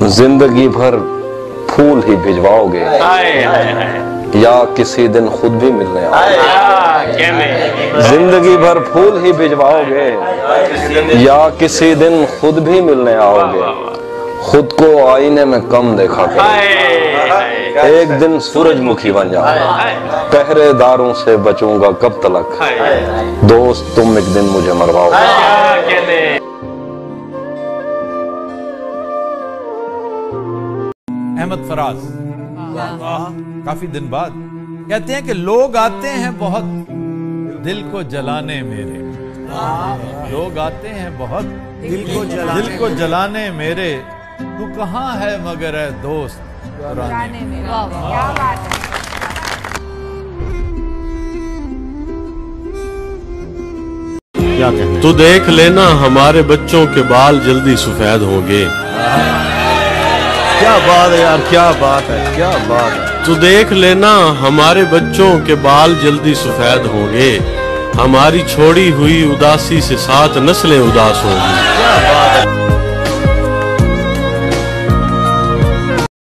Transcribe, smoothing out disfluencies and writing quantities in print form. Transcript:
जिंदगी भर फूल ही भिजवाओगे या किसी दिन खुद भी मिलने आओगे। जिंदगी भर फूल ही भिजवाओगे या किसी दिन खुद भी मिलने आओगे। खुद को आईने में कम देखा करो, एक दिन सूरजमुखी बन जाओ। पहरेदारों से बचूंगा कब तलक, दोस्त तुम एक दिन मुझे मरवाओगे। अहमद फराज काफी दिन बाद कहते हैं कि लोग आते हैं बहुत दिल को जलाने मेरे, लोग आते हैं बहुत दिल को जलाने मेरे, तू कहाँ है मगर है दोस्त पुराने मेरे। क्या बात है। तू देख लेना हमारे बच्चों के बाल जल्दी सफेद होंगे। क्या बात है यार, क्या बात है, क्या बात है। तू देख लेना हमारे बच्चों के बाल जल्दी सफेद होंगे। हमारी छोड़ी हुई उदासी से 7 नस्लें उदास होंगी।